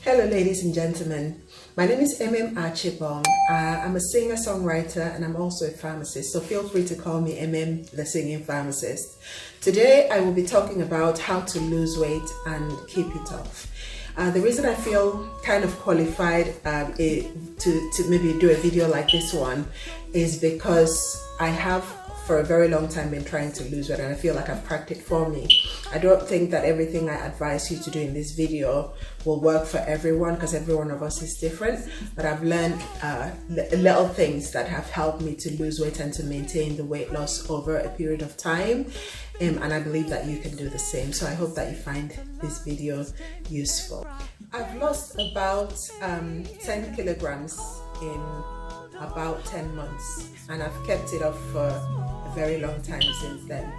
Hello ladies and gentlemen, my name is Emem Archibong. I'm a singer-songwriter and I'm also a pharmacist, so feel free to call me Emem the Singing Pharmacist. Today I will be talking about how to lose weight and keep it off. The reason I feel kind of qualified to maybe do a video like this one is because I have for a very long time been trying to lose weight and I feel like I've cracked it for me. I don't think that everything I advise you to do in this video will work for everyone because every one of us is different, but I've learned little things that have helped me to lose weight and to maintain the weight loss over a period of time, and I believe that you can do the same. So I hope that you find this video useful. I've lost about 10 kilograms in about 10 months and I've kept it up for a very long time since then.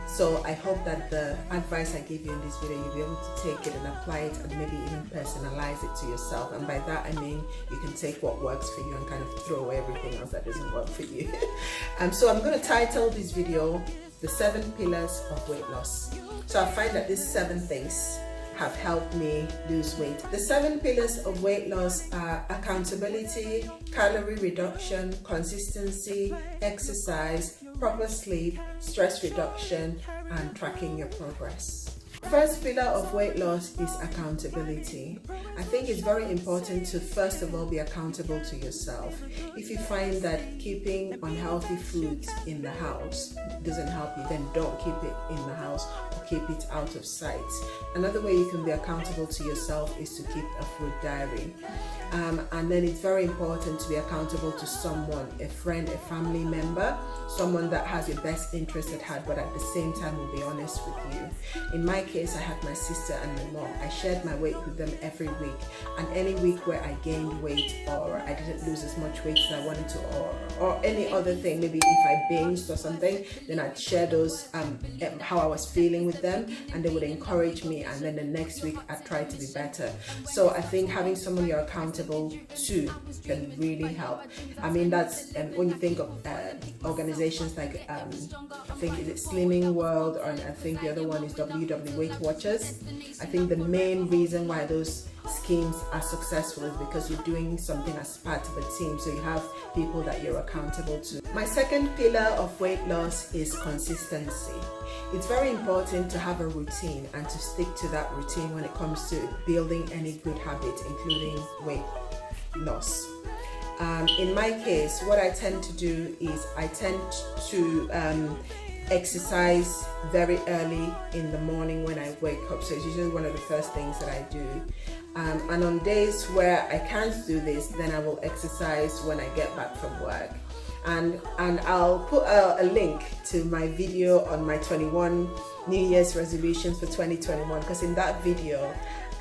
So I hope that the advice I give you in this video, you'll be able to take it and apply it and maybe even personalize it to yourself. And by that I mean you can take what works for you and kind of throw away everything else that doesn't work for you. So I'm going to title this video The 7 Pillars of Weight Loss. So I find that these 7 things have helped me lose weight. The 7 pillars of weight loss are accountability, calorie reduction, consistency, exercise, proper sleep, stress reduction, and tracking your progress. First pillar of weight loss is accountability. I think it's very important to first of all be accountable to yourself. If you find that keeping unhealthy foods in the house doesn't help you, then don't keep it in the house or keep it out of sight. Another way you can be accountable to yourself is to keep a food diary. And then it's very important to be accountable to someone, a friend, a family member, someone that has your best interest at heart, but at the same time will be honest with you. In my case, I had my sister and my mom. I shared my weight with them every week, and any week where I gained weight or I didn't lose as much weight as I wanted to, or any other thing, maybe if I binged or something, then I'd share those how I was feeling with them, and they would encourage me, and then the next week I'd try to be better. So I think having someone you're accountable to can really help. I mean, that's when you think of organizations like I think is it Slimming World, or I think the other one is WW Weight Watchers. I think the main reason why those schemes are successful is because you're doing something as part of a team, so you have people that you're accountable to. My second pillar of weight loss is consistency. It's very important to have a routine and to stick to that routine when it comes to building any good habit, including weight loss. In my case, what I tend to do is I tend to exercise very early in the morning when I wake up. So it's usually one of the first things that I do. And on days where I can't do this, then I will exercise when I get back from work. And I'll put a link to my video on my 21 New Year's resolutions for 2021, because in that video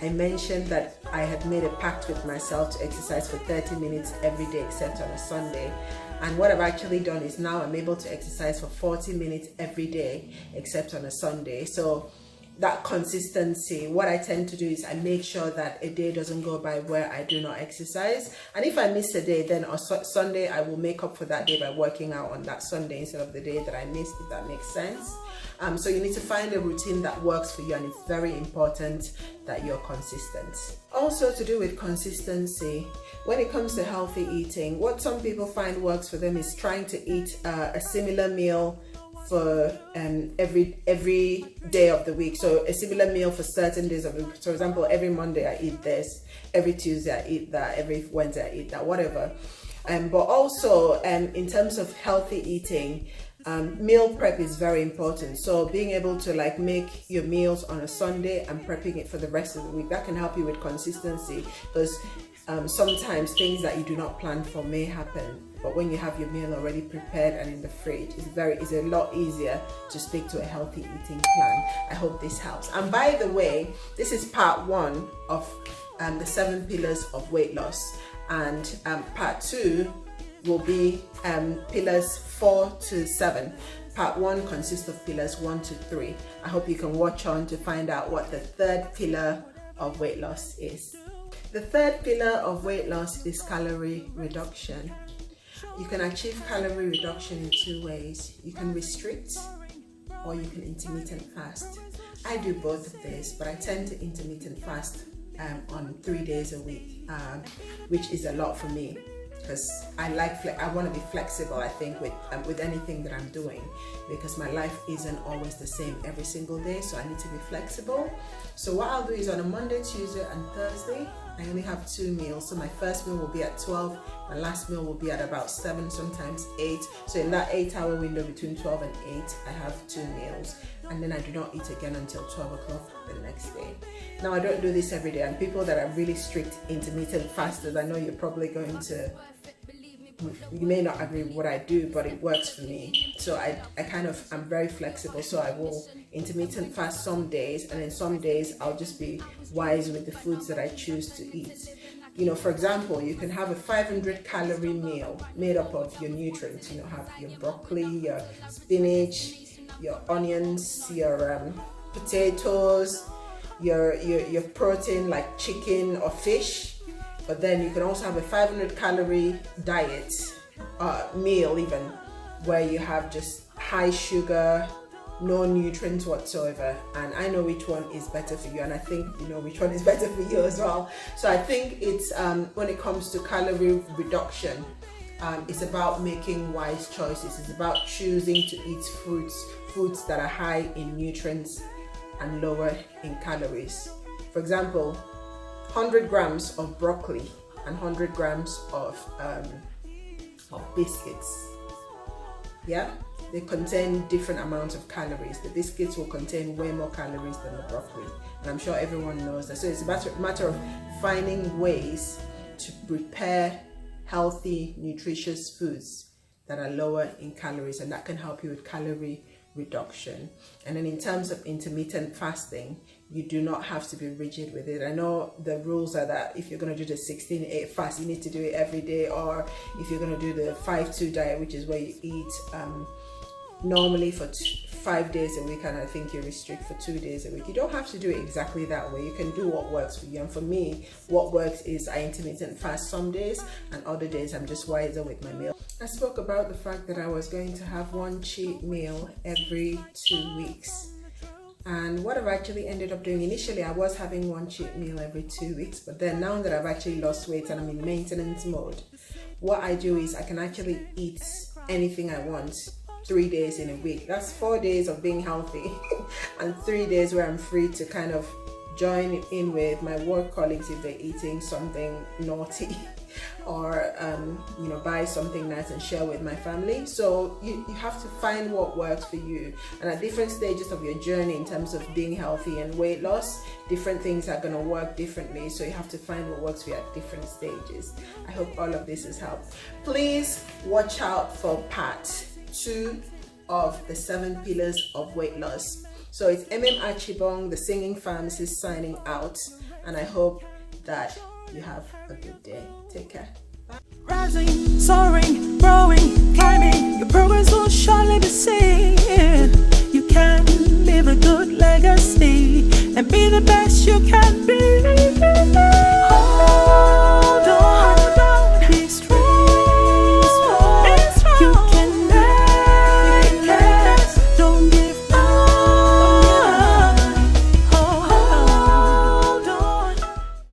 I mentioned that I had made a pact with myself to exercise for 30 minutes every day except on a Sunday. And what I've actually done is now I'm able to exercise for 40 minutes every day except on a Sunday. So that consistency, what I tend to do is I make sure that a day doesn't go by where I do not exercise. And if I miss a day, then on Sunday I will make up for that day by working out on that Sunday instead of the day that I missed, if that makes sense. So you need to find a routine that works for you, and it's very important that you're consistent. Also, to do with consistency, when it comes to healthy eating, what some people find works for them is trying to eat a similar meal for every day of the week. So a similar meal for certain days of the week. For example, every Monday I eat this, every Tuesday I eat that, every Wednesday I eat that, whatever. But also in terms of healthy eating, meal prep is very important. So being able to like make your meals on a Sunday and prepping it for the rest of the week, that can help you with consistency, because sometimes things that you do not plan for may happen. But when you have your meal already prepared and in the fridge, it's a lot easier to stick to a healthy eating plan. I hope this helps. And by the way, this is part 1 of the 7 pillars of weight loss, and part 2 will be pillars 4 to 7. Part 1 consists of pillars 1 to 3. I hope you can watch on to find out what the 3rd pillar of weight loss is. The 3rd pillar of weight loss is calorie reduction. You can achieve calorie reduction in 2 ways. You can restrict or you can intermittent fast. I do both of these, but I tend to intermittent fast on 3 days a week, which is a lot for me, because I want to be flexible, I think, with anything that I'm doing, because my life isn't always the same every single day, so I need to be flexible. So what I'll do is on a Monday, Tuesday and Thursday, I only have 2 meals. So my first meal will be at 12, my last meal will be at about 7, sometimes 8. So in that 8-hour window between 12 and 8, I have 2 meals, and then I do not eat again until 12 o'clock the next day. Now, I don't do this every day, and people that are really strict intermittent fasters, I know you're probably going to, you may not agree with what I do, but it works for me. So I'm very flexible. So I will intermittent fast some days, and then some days I'll just be wise with the foods that I choose to eat. You know, for example, you can have a 500 calorie meal made up of your nutrients. You know, have your broccoli, your spinach, your onions, your potatoes, your protein like chicken or fish. But then you can also have a 500 calorie diet, meal even, where you have just high sugar, no nutrients whatsoever. And I know which one is better for you, and I think you know which one is better for you as well. So I think it's, when it comes to calorie reduction, it's about making wise choices. It's about choosing to eat foods that are high in nutrients and lower in calories. For example, 100 grams of broccoli and 100 grams of biscuits. Yeah, they contain different amounts of calories. The biscuits will contain way more calories than the broccoli, and I'm sure everyone knows that. So it's a matter of finding ways to prepare healthy, nutritious foods that are lower in calories, and that can help you with calorie reduction. And then in terms of intermittent fasting, you do not have to be rigid with it. I know the rules are that if you're going to do the 16-8 fast, you need to do it every day, or if you're going to do the 5-2 diet, which is where you eat normally for 5 days a week, and I think you restrict for 2 days a week. You don't have to do it exactly that way. You can do what works for you. And for me, what works is I intermittent fast some days, and other days I'm just wiser with my meal. I spoke about the fact that I was going to have one cheat meal every 2 weeks. And what I've actually ended up doing, initially I was having one cheat meal every 2 weeks, but then now that I've actually lost weight and I'm in maintenance mode, what I do is I can actually eat anything I want 3 days in a week. That's 4 days of being healthy and 3 days where I'm free to kind of join in with my work colleagues if they're eating something naughty or buy something nice and share with my family. So you have to find what works for you, and at different stages of your journey in terms of being healthy and weight loss, different things are going to work differently, so you have to find what works for you at different stages. I hope all of this has helped. Please watch out for part 2 of the 7 pillars of weight loss. So it's EmemArchibong, the singing pharmacist, signing out, and I hope that you have a good day. Take care. Bye. Rising, soaring, growing, climbing, your progress will surely be seen. You can leave a good legacy and be the best you can be.